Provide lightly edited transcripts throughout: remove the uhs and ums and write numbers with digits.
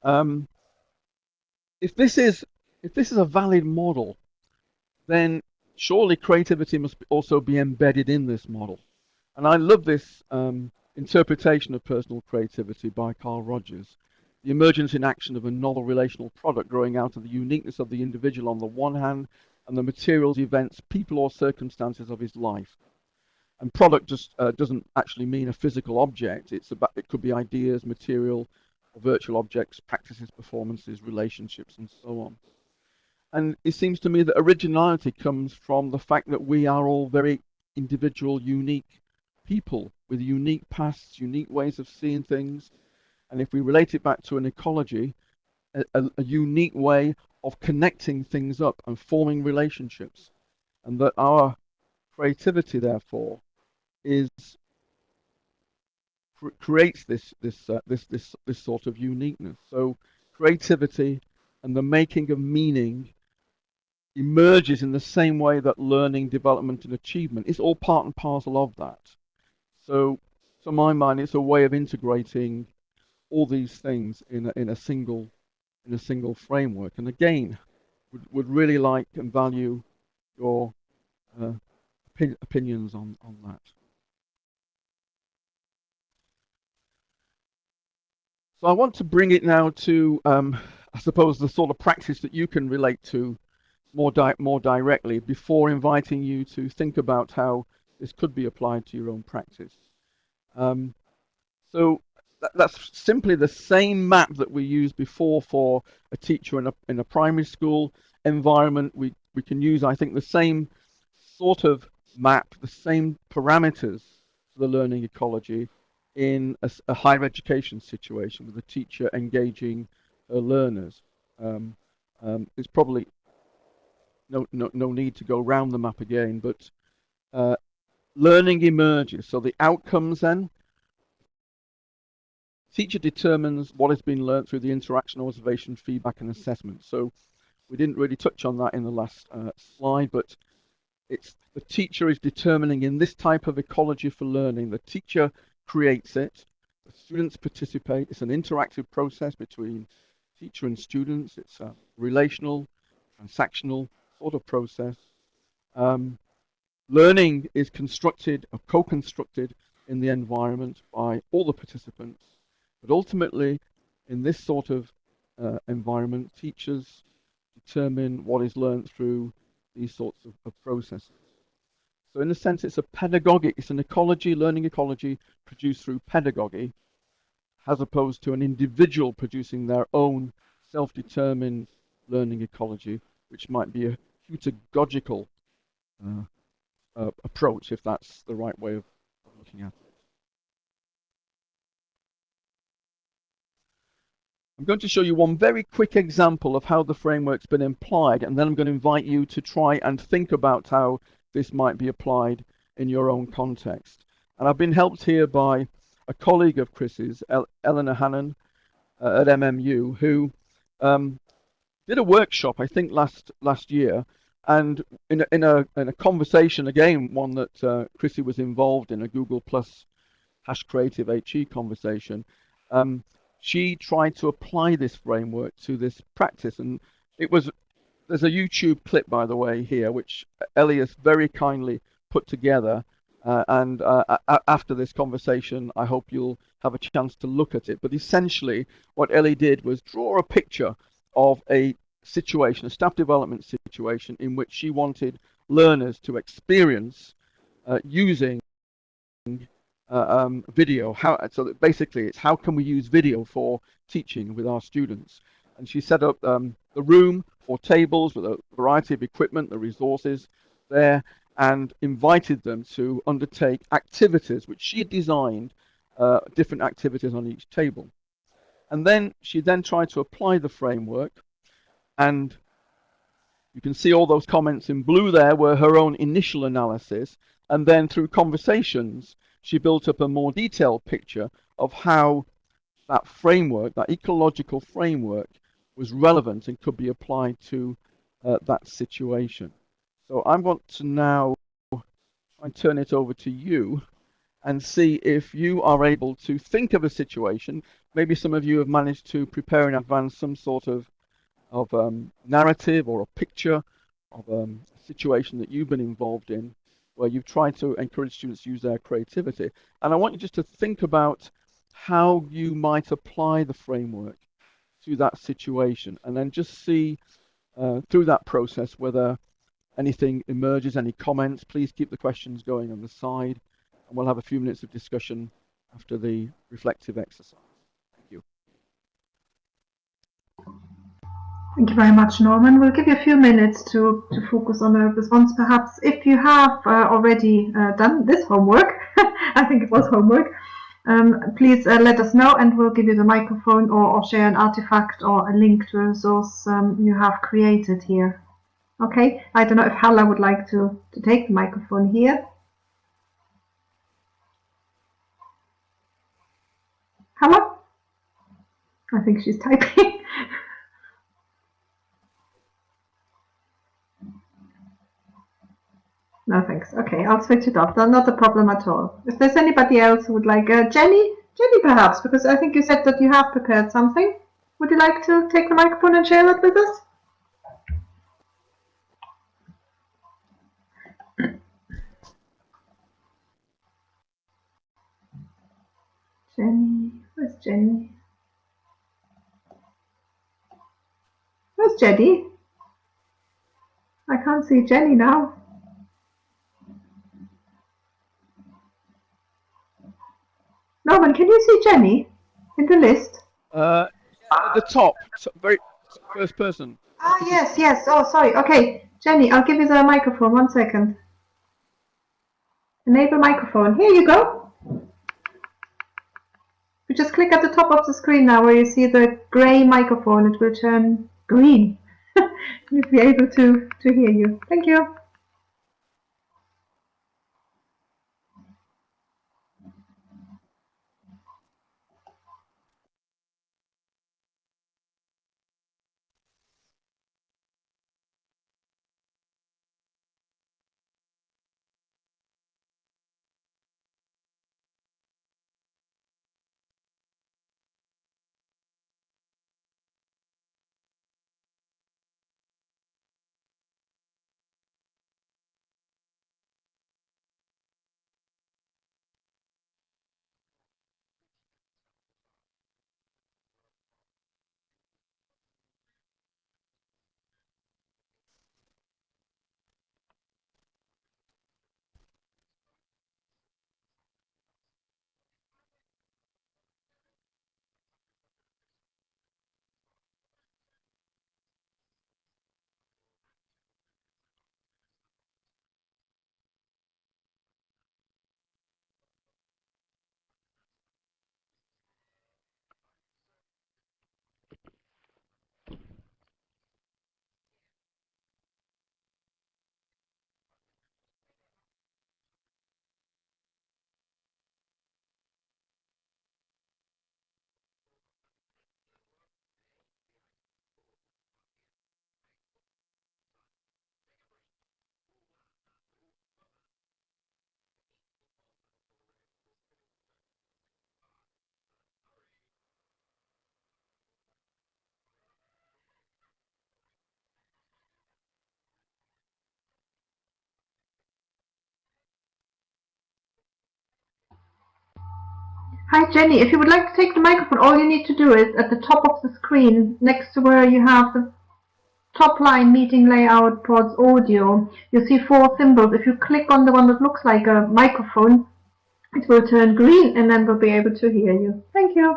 Um, if this is a valid model, then surely creativity must also be embedded in this model. And I love this interpretation of personal creativity by Carl Rogers. The emergence in action of a novel relational product growing out of the uniqueness of the individual on the one hand, and the materials, events, people, or circumstances of his life. And product just doesn't actually mean a physical object. It could be ideas, material, or virtual objects, practices, performances, relationships, and so on. And it seems to me that originality comes from the fact that we are all very individual, unique people with unique pasts, unique ways of seeing things. And if we relate it back to an ecology, a unique way of connecting things up and forming relationships. And that our creativity, therefore, is creates this sort of uniqueness. So creativity and the making of meaning emerges in the same way that learning, development, and achievement is all part and parcel of that. So, to my mind, it's a way of integrating all these things in a single framework. And again, would really like and value your uh, opinions on that. So I want to bring it now to, I suppose, the sort of practice that you can relate to more directly before inviting you to think about how this could be applied to your own practice. Um, so that's simply the same map that we used before for a teacher in a primary school environment. We can use, I think, the same sort of map, the same parameters for the learning ecology in a higher education situation with a teacher engaging her learners. There's probably no need to go round the map again, but uh, learning emerges. So the outcomes then, teacher determines what has been learned through the interaction, observation, feedback, and assessment. So we didn't really touch on that in the last slide, but it's the teacher is determining in this type of ecology for learning. The teacher creates it. The students participate. It's an interactive process between teacher and students. It's a relational, transactional sort of process. Learning is constructed or co-constructed in the environment by all the participants. But ultimately, in this sort of environment, teachers determine what is learned through these sorts of processes. So in a sense, it's an ecology, learning ecology produced through pedagogy, as opposed to an individual producing their own self-determined learning ecology, which might be a heutagogical approach, if that's the right way of looking at it. I'm going to show you one very quick example of how the framework's been applied, and then I'm going to invite you to try and think about how this might be applied in your own context. And I've been helped here by a colleague of Chris's, Eleanor Hannon, at MMU, who did a workshop, I think, last year, and in a conversation, again, one that Chrissy was involved in, a Google Plus #creative HE conversation. She tried to apply this framework to this practice, and there's a YouTube clip, by the way, here, which Elias very kindly put together. And after this conversation, I hope you'll have a chance to look at it. But essentially, what Ellie did was draw a picture of a situation, a staff development situation, in which she wanted learners to experience using video. So that basically, it's how can we use video for teaching with our students? And she set up the room, 4 tables with a variety of equipment, the resources there, and invited them to undertake activities which she had designed, different activities on each table. And then she tried to apply the framework, and you can see all those comments in blue there were her own initial analysis, and then through conversations she built up a more detailed picture of how that framework, that ecological framework, was relevant and could be applied to that situation. So I want to now try and turn it over to you and see if you are able to think of a situation. Maybe some of you have managed to prepare in advance some sort of narrative or a picture of a situation that you've been involved in where you've tried to encourage students to use their creativity. And I want you just to think about how you might apply the framework to that situation, and then just see through that process whether anything emerges, any comments. Please keep the questions going on the side, and we'll have a few minutes of discussion after the reflective exercise. Thank you. Thank you very much, Norman. We'll give you a few minutes to focus on a response. Perhaps if you have already done this homework, I think it was homework, please let us know and we'll give you the microphone or share an artifact or a link to a resource you have created here. Okay, I don't know if Halla would like to take the microphone here. Halla? I think she's typing. No, thanks. Okay, I'll switch it off. Not a problem at all. If there's anybody else who would like, Jenny perhaps, because I think you said that you have prepared something. Would you like to take the microphone and share that with us? Jenny, where's Jenny? Where's Jenny? I can't see Jenny now. Norman, can you see Jenny in the list? At the top, so very first person. Ah, yes. Oh, sorry. Okay, Jenny, I'll give you the microphone. 1 second. Enable microphone. Here you go. You just click at the top of the screen now where you see the grey microphone. It will turn green. You'll be able to hear you. Thank you. Hi, Jenny. If you would like to take the microphone, all you need to do is at the top of the screen, next to where you have the top line meeting layout pods audio, you see 4 symbols. If you click on the one that looks like a microphone, it will turn green and then we'll be able to hear you. Thank you.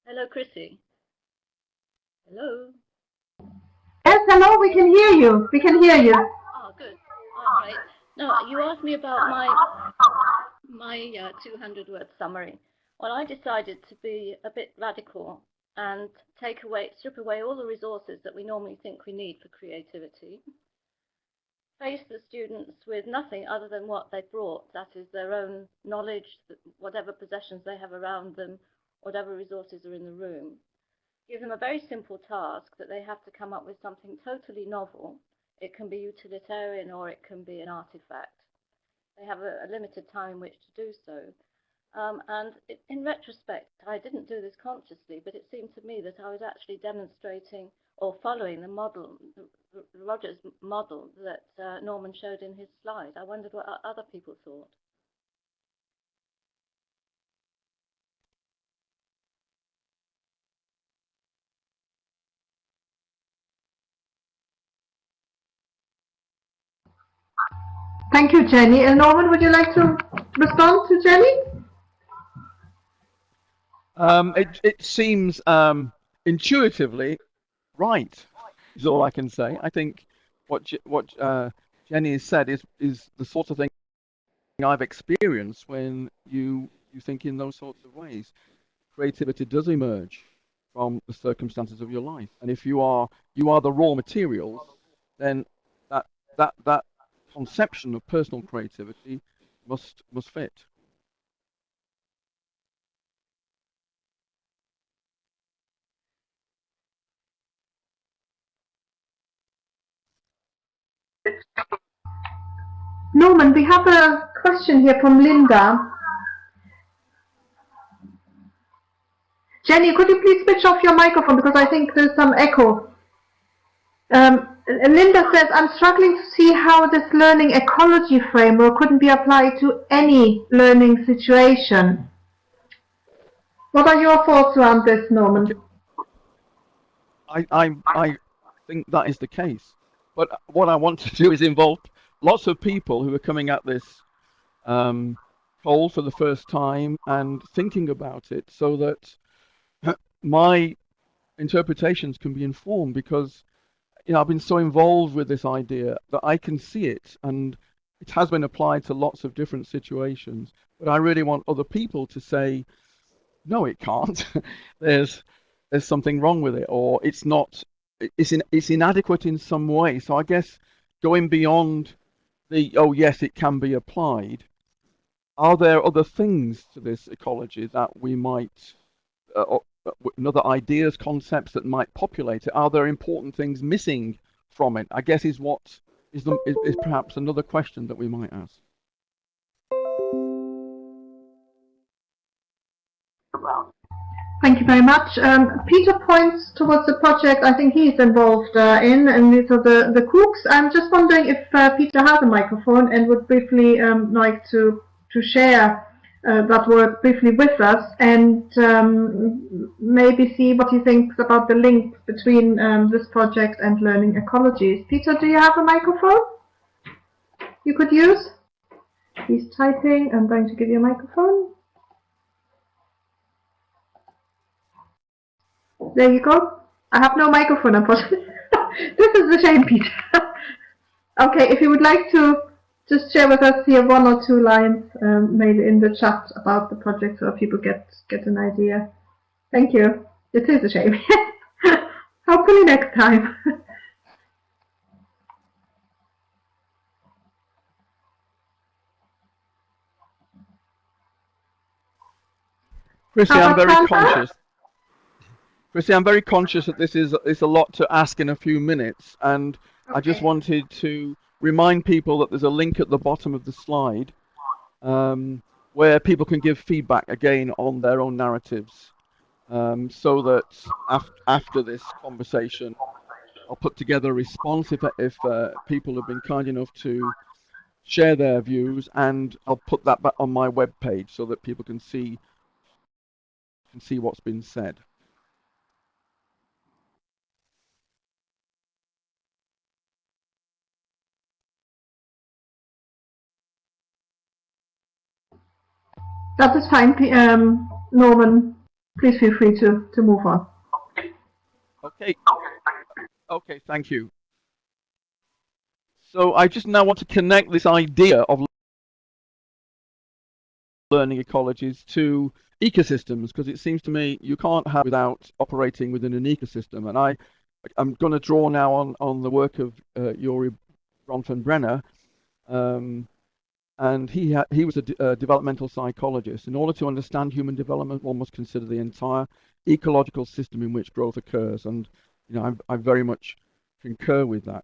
Hello, Chrissy. Hello. Yes, hello, we can hear you. We can hear you. Oh, good. All right. No, you asked me about my 200-word summary. Well, I decided to be a bit radical and strip away all the resources that we normally think we need for creativity. Face the students with nothing other than what they brought, that is their own knowledge, whatever possessions they have around them, whatever resources are in the room. give them a very simple task that they have to come up with something totally novel. It can be utilitarian or it can be an artifact. They have a limited time in which to do so. In retrospect, I didn't do this consciously, but it seemed to me that I was actually demonstrating or following the model, Rogers model that Norman showed in his slide. I wondered what other people thought. Thank you, Jenny. And Norman, would you like to respond to Jenny? It seems intuitively right, is all I can say. I think what Jenny has said is the sort of thing I've experienced when you think in those sorts of ways. Creativity does emerge from the circumstances of your life, and if you are the raw materials, then that conception of personal creativity must fit. Norman, we have a question here from Linda. Jenny, could you please switch off your microphone because I think there's some echo. Linda says, I'm struggling to see how this learning ecology framework couldn't be applied to any learning situation. What are your thoughts around this, Norman? Okay. I think that is the case. But what I want to do is involve lots of people who are coming at this cold for the first time and thinking about it so that my interpretations can be informed, because I've been so involved with this idea that I can see it, and it has been applied to lots of different situations. But I really want other people to say, no, it can't. there's something wrong with it, or it's not. It's inadequate in some way. So I guess going beyond the yes, it can be applied. Are there other things to this ecology that we might other ideas, concepts that might populate it? Are there important things missing from it? I guess is perhaps another question that we might ask. Thank you very much. Peter points towards the project I think he's involved in, and these are the Cooks. I'm just wondering if Peter has a microphone and would briefly like to share that work briefly with us, and maybe see what he thinks about the link between this project and learning ecologies. Peter, do you have a microphone you could use? He's typing. I'm going to give you a microphone. There you go. I have no microphone, unfortunately. This is a shame, Peter. Okay, if you would like to just share with us here one or two lines, maybe in the chat about the project, so people get an idea. Thank you. It is a shame. Hopefully next time. Chrissy, I'm very conscious. Chrissy, I'm very conscious that this is a lot to ask in a few minutes, and okay. I just wanted to remind people that there's a link at the bottom of the slide where people can give feedback again on their own narratives, so that after this conversation, I'll put together a response if people have been kind enough to share their views, and I'll put that back on my webpage so that people can see what's been said. That is fine, Norman. Please feel free to move on. Okay. Okay, thank you. So I just now want to connect this idea of learning ecologies to ecosystems, because it seems to me you can't have without operating within an ecosystem. And I'm going to draw now on the work of Jori Bronfenbrenner, and he was a developmental psychologist. In order to understand human development, one must consider the entire ecological system in which growth occurs, and I very much concur with that.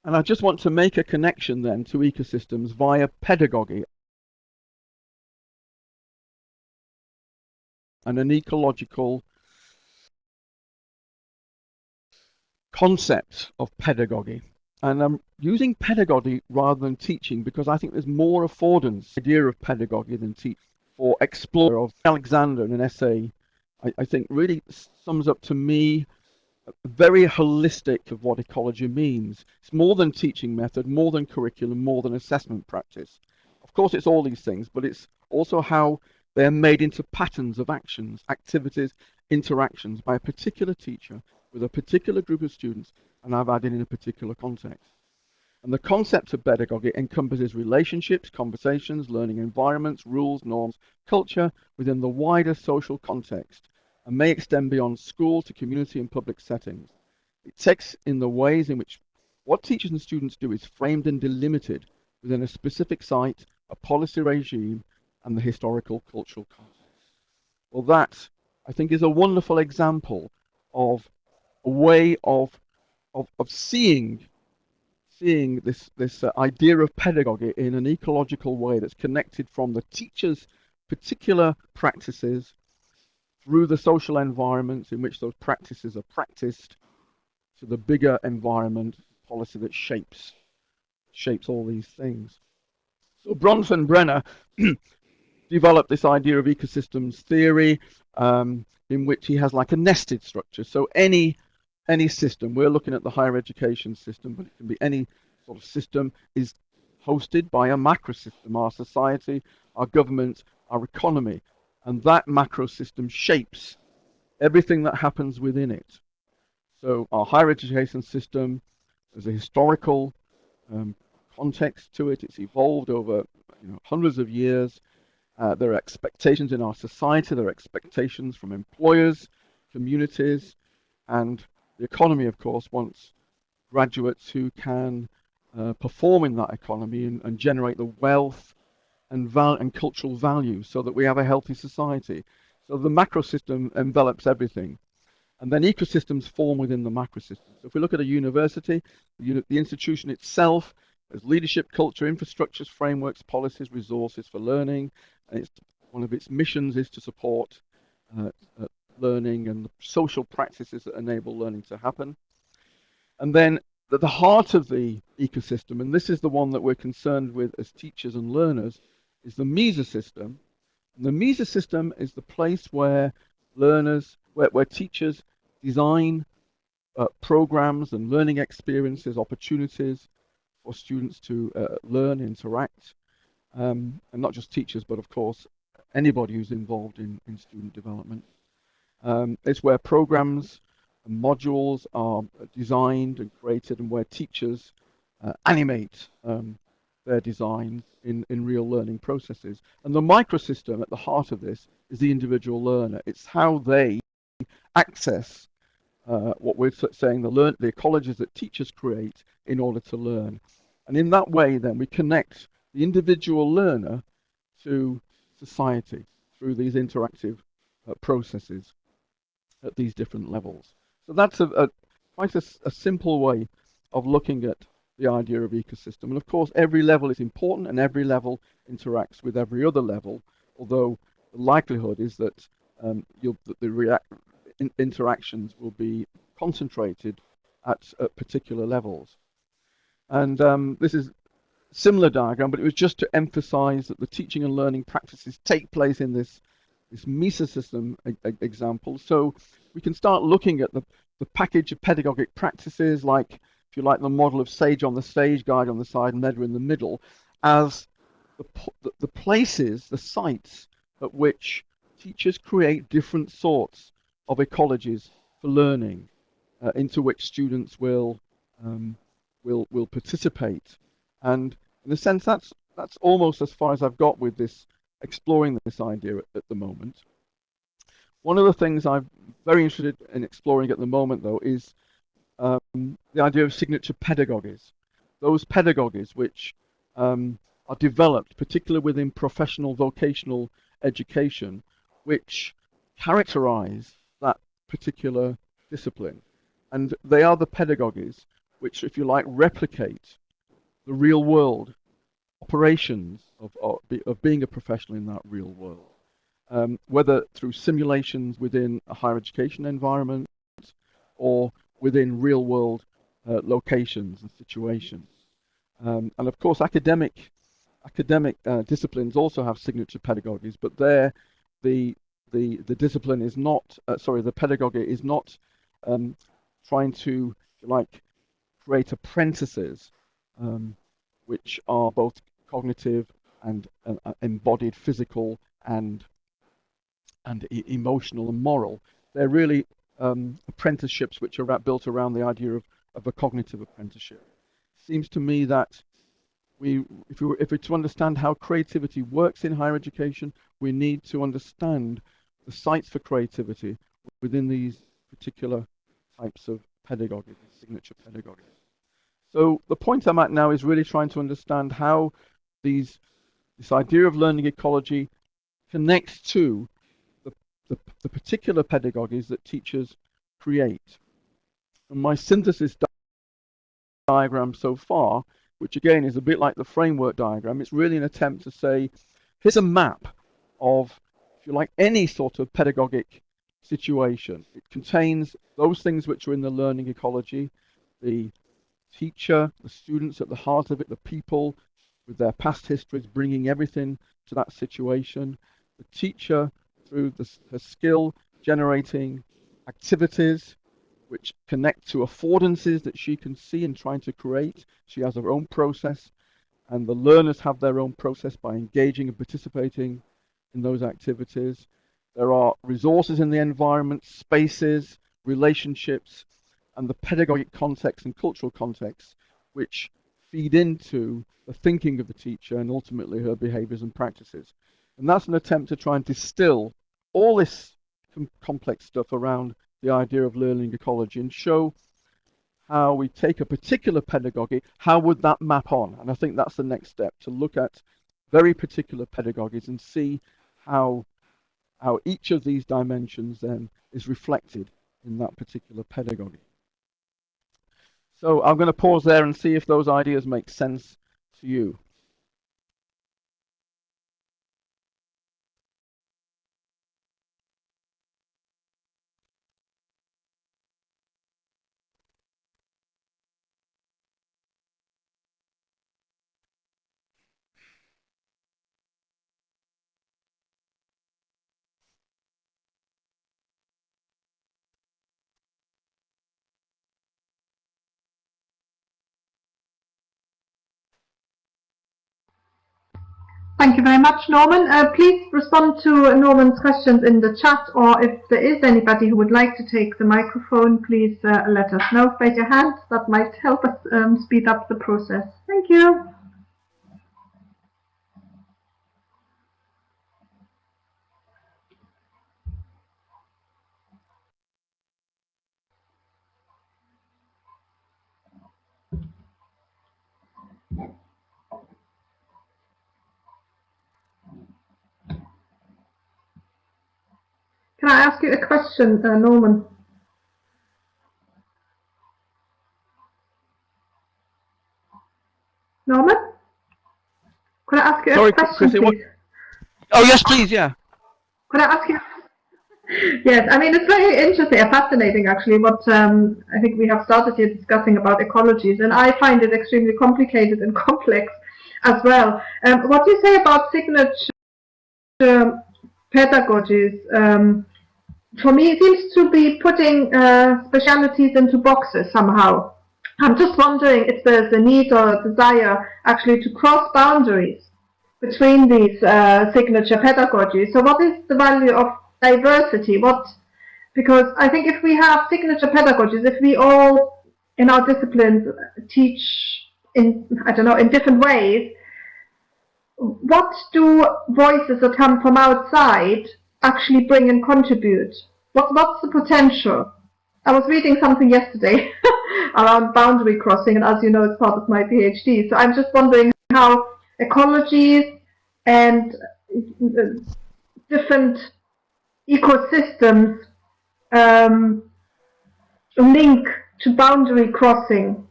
And I just want to make a connection then to ecosystems via pedagogy and an ecological concept of pedagogy. And I'm using pedagogy rather than teaching because I think there's more affordance idea of pedagogy than teaching. For Explorer of Alexander in an essay, I think really sums up to me very holistic of what ecology means. It's more than teaching method, more than curriculum, more than assessment practice. Of course, it's all these things, but it's also how they're made into patterns of actions, activities, interactions by a particular teacher with a particular group of students, and I've added in a particular context. And the concept of pedagogy encompasses relationships, conversations, learning environments, rules, norms, culture within the wider social context, and may extend beyond school to community and public settings. It takes in the ways in which what teachers and students do is framed and delimited within a specific site, a policy regime, and the historical cultural context. Well, that, I think, is a wonderful example of a way of seeing this idea of pedagogy in an ecological way that's connected from the teacher's particular practices through the social environments in which those practices are practiced to the bigger environment policy that shapes all these things. So Bronfenbrenner developed this idea of ecosystems theory in which he has like a nested structure. So any system, we're looking at the higher education system, but it can be any sort of system, is hosted by a macro system, our society, our government, our economy. And that macro system shapes everything that happens within it. So our higher education system, there's a historical context to it. It's evolved over hundreds of years. There are expectations in our society. There are expectations from employers, communities, and the economy, of course, wants graduates who can perform in that economy and generate the wealth and cultural value so that we have a healthy society. So the macro system envelops everything. And then ecosystems form within the macro system. So if we look at a university, the institution itself has leadership, culture, infrastructures, frameworks, policies, resources for learning. And one of its missions is to support learning and the social practices that enable learning to happen. And then at the heart of the ecosystem, and this is the one that we're concerned with as teachers and learners, is the mesosystem. And the mesosystem is the place where learners, where teachers design programs and learning experiences, opportunities for students to learn, interact, and not just teachers, but of course anybody who's involved in student development. It's where programs and modules are designed and created, and where teachers animate their designs in real learning processes. And the microsystem at the heart of this is the individual learner. It's how they access what we're saying, the ecologies that teachers create in order to learn. And in that way, then, we connect the individual learner to society through these interactive processes at these different levels. So that's quite a simple way of looking at the idea of ecosystem. And of course, every level is important and every level interacts with every other level, although the likelihood is that interactions will be concentrated at particular levels. And this is a similar diagram, but it was just to emphasize that the teaching and learning practices take place in this mesosystem example. So we can start looking at the package of pedagogic practices, like, if you like, the model of Sage on the stage, Guide on the side, and Neda in the middle, as the places, the sites at which teachers create different sorts of ecologies for learning, into which students will participate. And in a sense, that's almost as far as I've got with this, exploring this idea at the moment. One of the things I'm very interested in exploring at the moment, though, is the idea of signature pedagogies. Those pedagogies which are developed, particularly within professional vocational education, which characterize that particular discipline. And they are the pedagogies which, if you like, replicate the real world operations of being a professional in that real world, whether through simulations within a higher education environment or within real world locations and situations. And of course, academic disciplines also have signature pedagogies, but there the discipline is not, the pedagogy is not trying to, if you like, create apprentices which are both cognitive and embodied physical and emotional and moral. They're really apprenticeships which are built around the idea of a cognitive apprenticeship. Seems to me that if we're to understand how creativity works in higher education, we need to understand the sites for creativity within these particular types of pedagogy, signature pedagogy. So the point I'm at now is really trying to understand how this idea of learning ecology connects to the particular pedagogies that teachers create. And my synthesis diagram so far, which again is a bit like the framework diagram, it's really an attempt to say, here's a map of, if you like, any sort of pedagogic situation. It contains those things which are in the learning ecology, the teacher, the students at the heart of it, the people with their past histories, bringing everything to that situation, the teacher through her skill generating activities which connect to affordances that she can see and trying to create. She has her own process, and the learners have their own process by engaging and participating in those activities. There are resources in the environment, spaces, relationships, and the pedagogic context and cultural context which feed into the thinking of the teacher and ultimately her behaviors and practices. And that's an attempt to try and distill all this complex stuff around the idea of learning ecology and show how we take a particular pedagogy, how would that map on? And I think that's the next step, to look at very particular pedagogies and see how each of these dimensions then is reflected in that particular pedagogy. So I'm going to pause there and see if those ideas make sense to you. Thank you very much, Norman. Please respond to Norman's questions in the chat, or if there is anybody who would like to take the microphone, please let us know. Raise your hand. That might help us speed up the process. Thank you. Can I ask you a question, Norman? Norman? Could I ask you a question, Chrissy, please? Oh, yes, please, yeah. Could I ask you? Yes, I mean, it's very interesting and fascinating, actually, what I think we have started here discussing about ecologies, and I find it extremely complicated and complex as well. What do you say about signature pedagogies? For me, it seems to be putting specialities into boxes somehow. I'm just wondering if there's a need or a desire actually to cross boundaries between these signature pedagogies. So what is the value of diversity? Because I think if we have signature pedagogies, if we all in our disciplines teach in different ways, what do voices that come from outside actually bring and contribute? What's the potential? I was reading something yesterday around boundary crossing, and as you know, it's part of my PhD. So I'm just wondering how ecologies and different ecosystems link to boundary crossing.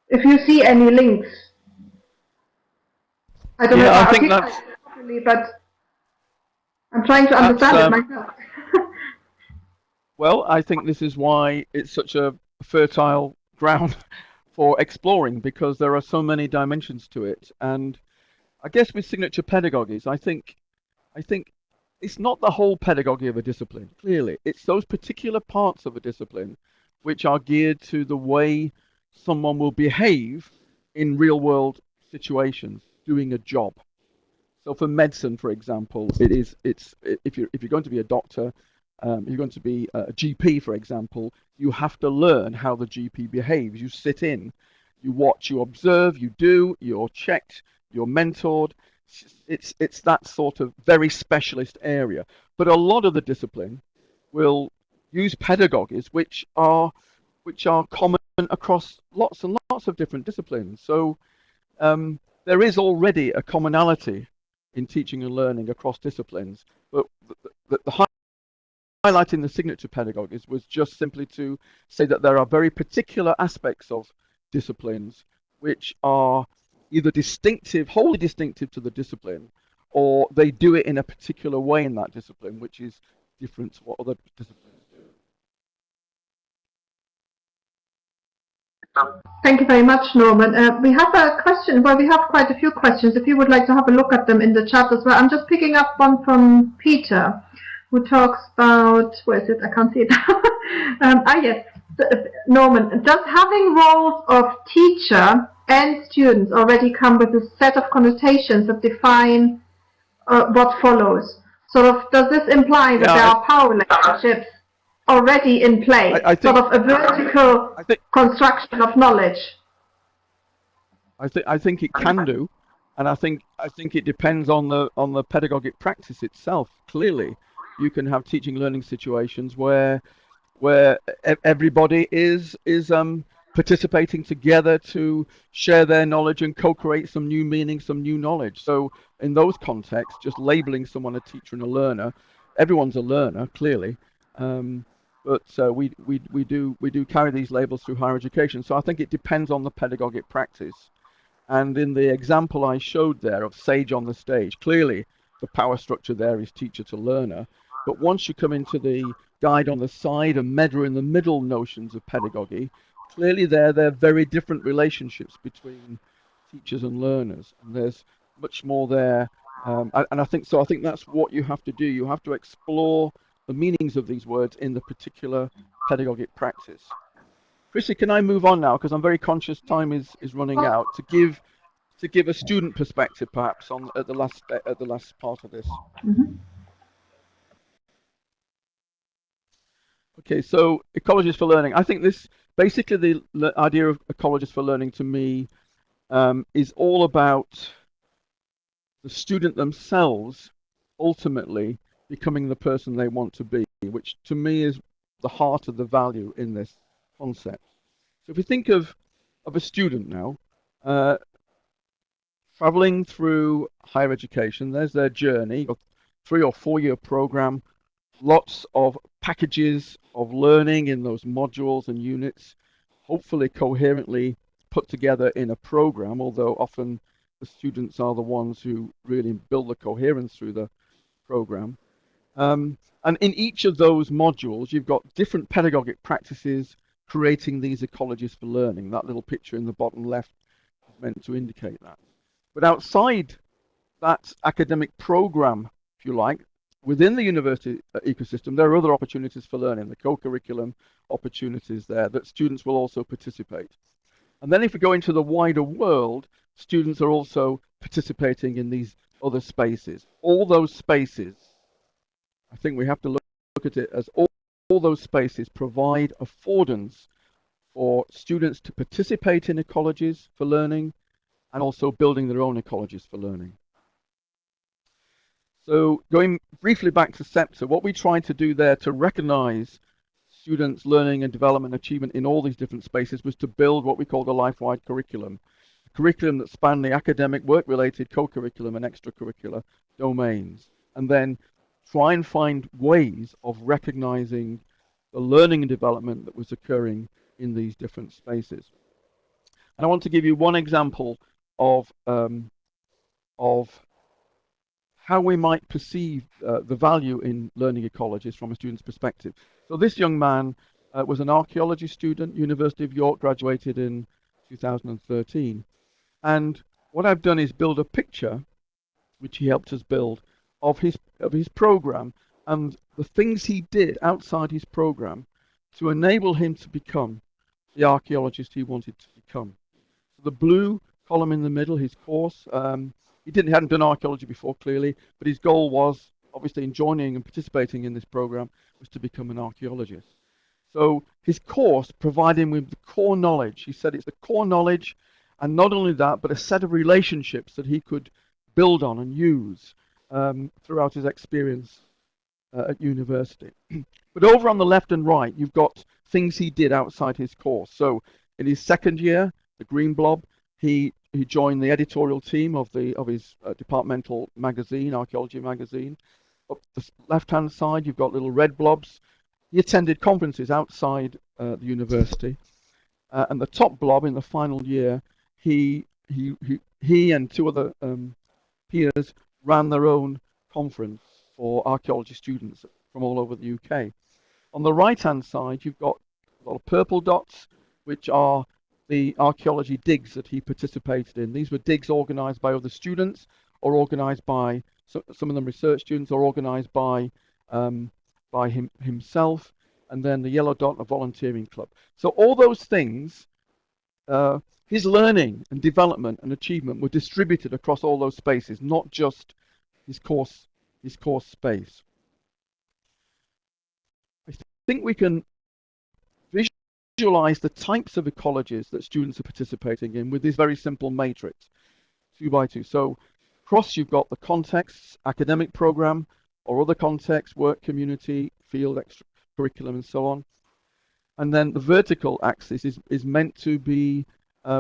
If you see any links, I don't know if Yeah, I I think articulate that's it properly, but I'm trying to understand it myself. well, I think this is why it's such a fertile ground for exploring, because there are so many dimensions to it. And I guess with signature pedagogies, I think it's not the whole pedagogy of a discipline, clearly. It's those particular parts of a discipline which are geared to the way someone will behave in real world situations, doing a job. So for medicine, for example, it's if you're going to be a doctor, you're going to be a GP, for example, you have to learn how the GP behaves. You sit in, you watch, you observe, you do, you're checked, you're mentored. It's that sort of very specialist area. But a lot of the discipline will use pedagogies which are common across lots and lots of different disciplines. So there is already a commonality in teaching and learning across disciplines, but the highlighting the signature pedagogies was just simply to say that there are very particular aspects of disciplines which are either distinctive, wholly distinctive to the discipline, or they do it in a particular way in that discipline, which is different to what other disciplines do. Thank you very much, Norman. We have a question. Well, we have quite a few questions. If you would like to have a look at them in the chat as well. I'm just picking up one from Peter, who talks about, where is it? I can't see it. Yes, Norman. Does having roles of teacher and students already come with a set of connotations that define what follows? Sort of, does this imply that there Yeah, are power relationships already in play? I Sort think of a vertical I think construction of knowledge. I think it can do, and I think it depends on the pedagogic practice itself. Clearly, you can have teaching learning situations where everybody is participating together to share their knowledge and co-create some new meaning, some new knowledge. So in those contexts, just labeling someone a teacher and a learner, everyone's a learner clearly, but we do carry these labels through higher education. So I think it depends on the pedagogic practice. And in the example I showed there of Sage on the stage, clearly the power structure there is teacher to learner. But once you come into the guide on the side and meta in the middle notions of pedagogy, clearly they're very different relationships between teachers and learners. And there's much more there. And I think so. I think that's what you have to do. You have to explore the meanings of these words in the particular pedagogic practice. Chrissy, can I move on now? Because I'm very conscious time is running out. To give a student perspective, perhaps, on at the last part of this. Okay, so ecologies for learning. I think this basically the idea of ecologies for learning to me is all about the student themselves ultimately becoming the person they want to be, which to me is the heart of the value in this concept. So if you think of a student now, traveling through higher education, there's their journey, a 3 or 4 year program, lots of packages of learning in those modules and units, hopefully coherently put together in a program, although often the students are the ones who really build the coherence through the program. And in each of those modules, you've got different pedagogic practices creating these ecologies for learning. That little picture in the bottom left is meant to indicate that. But outside that academic program, if you like, within the university ecosystem, there are other opportunities for learning, the co-curriculum opportunities there that students will also participate. And then if we go into the wider world, students are also participating in these other spaces. All those spaces, I think we have to look at it as all those spaces provide affordance for students to participate in ecologies for learning and also building their own ecologies for learning. So going briefly back to SEPTA, what we tried to do there to recognize students' learning and development achievement in all these different spaces was to build what we called a life-wide curriculum. curriculum that span the academic, work-related, co-curriculum and extracurricular domains, and then try and find ways of recognizing the learning and development that was occurring in these different spaces. And I want to give you one example of how we might perceive the value in learning ecologies from a student's perspective. So this young man was an archaeology student, University of York, graduated in 2013. And what I've done is build a picture, which he helped us build, of his program and the things he did outside his program to enable him to become the archaeologist he wanted to become. So the blue column in the middle, his course, he hadn't done archaeology before, clearly, but his goal was, obviously, in joining and participating in this program, was to become an archaeologist. So his course provided him with the core knowledge. He said it's the core knowledge, and not only that, but a set of relationships that he could build on and use throughout his experience at university. But over on the left and right, you've got things he did outside his course. So in his second year, the green blob, he joined the editorial team of his departmental magazine, archaeology magazine. Up the left-hand side, you've got little red blobs. He attended conferences outside the university, and the top blob in the final year, he and two other peers ran their own conference for archaeology students from all over the UK. On the right-hand side, you've got a lot of purple dots, which are the archaeology digs that he participated in. These were digs organised by other students, or organised by some of them research students, or organised by himself. And then the yellow dot, a volunteering club. So all those things, his learning and development and achievement were distributed across all those spaces, not just his course space. I think we can visualize the types of ecologies that students are participating in with this very simple matrix, 2 by 2. So across you've got the contexts, academic program, or other contexts, work, community, field, extracurriculum, and so on. And then the vertical axis is meant to be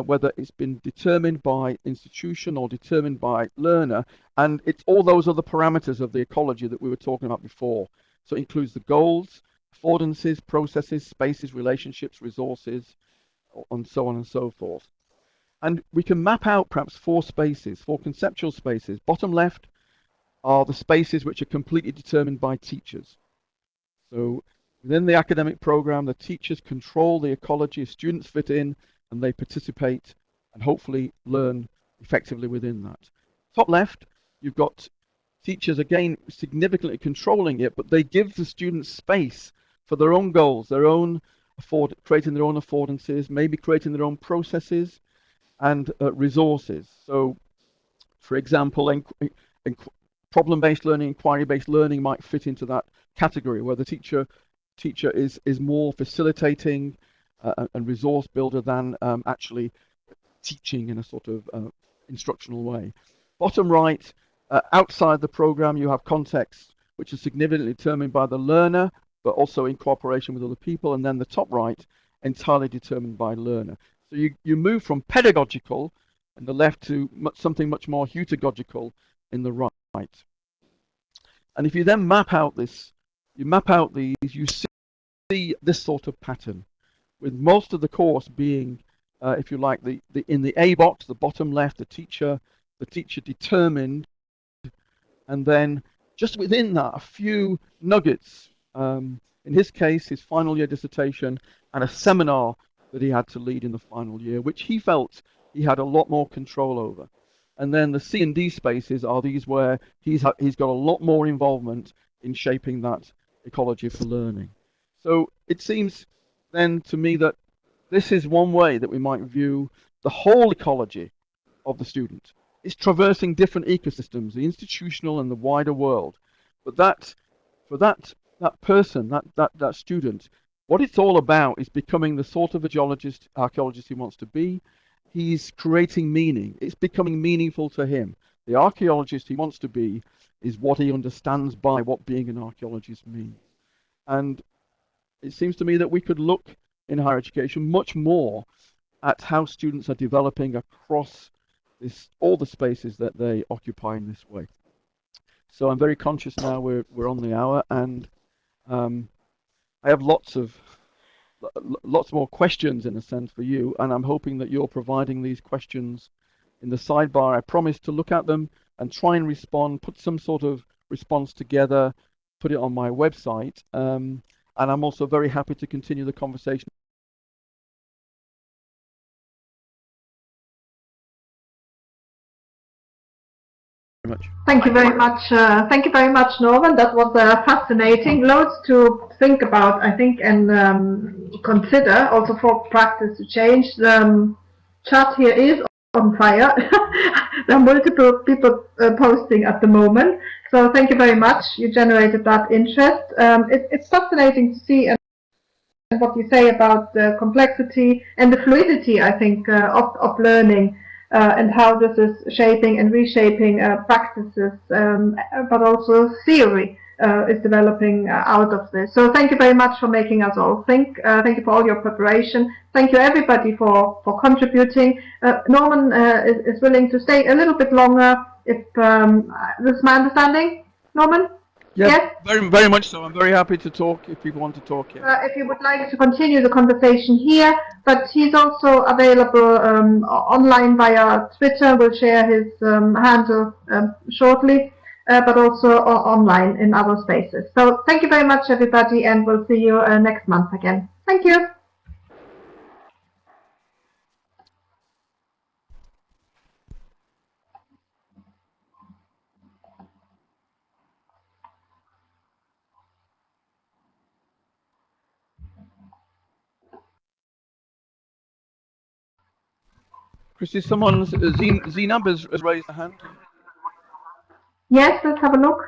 whether it's been determined by institution or determined by learner, and it's all those other parameters of the ecology that we were talking about before. So it includes the goals, affordances, processes, spaces, relationships, resources, and so on and so forth. And we can map out perhaps 4 spaces, 4 conceptual spaces. Bottom left are the spaces which are completely determined by teachers. So within the academic program, the teachers control the ecology, students fit in, and they participate and hopefully learn effectively within that. Top left, you've got teachers, again, significantly controlling it, but they give the students space for their own goals, their own creating their own affordances, maybe creating their own processes and resources. So, for example, problem-based learning, inquiry-based learning might fit into that category, where the teacher is more facilitating and resource builder than actually teaching in a sort of instructional way. Bottom right, outside the program, you have context, which is significantly determined by the learner, but also in cooperation with other people. And then the top right, entirely determined by learner. So you move from pedagogical in the left to something much more heutagogical in the right. And if you then map out these, you see this sort of pattern, with most of the course being, if you like, in the A box, the bottom left, the teacher determined, and then just within that, a few nuggets. In his case, his final year dissertation and a seminar that he had to lead in the final year, which he felt he had a lot more control over. And then the C and D spaces are these where he's got a lot more involvement in shaping that ecology for learning. So it seems then to me that this is one way that we might view the whole ecology of the student. It's traversing different ecosystems, the institutional and the wider world. But for that person, that student, what it's all about is becoming the sort of archaeologist he wants to be. He's creating meaning. It's becoming meaningful to him. The archaeologist he wants to be is what he understands by what being an archaeologist means. And it seems to me that we could look in higher education much more at how students are developing across all the spaces that they occupy in this way. So I'm very conscious now we're on the hour, and I have lots more questions in a sense for you, and I'm hoping that you're providing these questions in the sidebar. I promise to look at them and try and respond, put some sort of response together, put it on my website, and I'm also very happy to continue the conversation. Very much. Thank you very much. Thank you very much, Norman. That was fascinating. Loads to think about, I think, and consider also for practice to change. The chat here is on fire. There are multiple people posting at the moment. So thank you very much. You generated that interest. It's fascinating to see and what you say about the complexity and the fluidity, I think, of learning. And how this is shaping and reshaping practices, but also theory is developing out of this. So thank you very much for making us all think. Thank you for all your preparation. Thank you everybody for contributing. Norman is willing to stay a little bit longer, if this is my understanding, Norman? Yes? Very much so. I'm very happy to talk if people want to talk here. If you would like to continue the conversation here, but he's also available online via Twitter. We'll share his handle shortly, but also online in other spaces. So thank you very much, everybody, and we'll see you next month again. Thank you. Christy, someone's Zainab has raised a hand. Yes, let's have a look.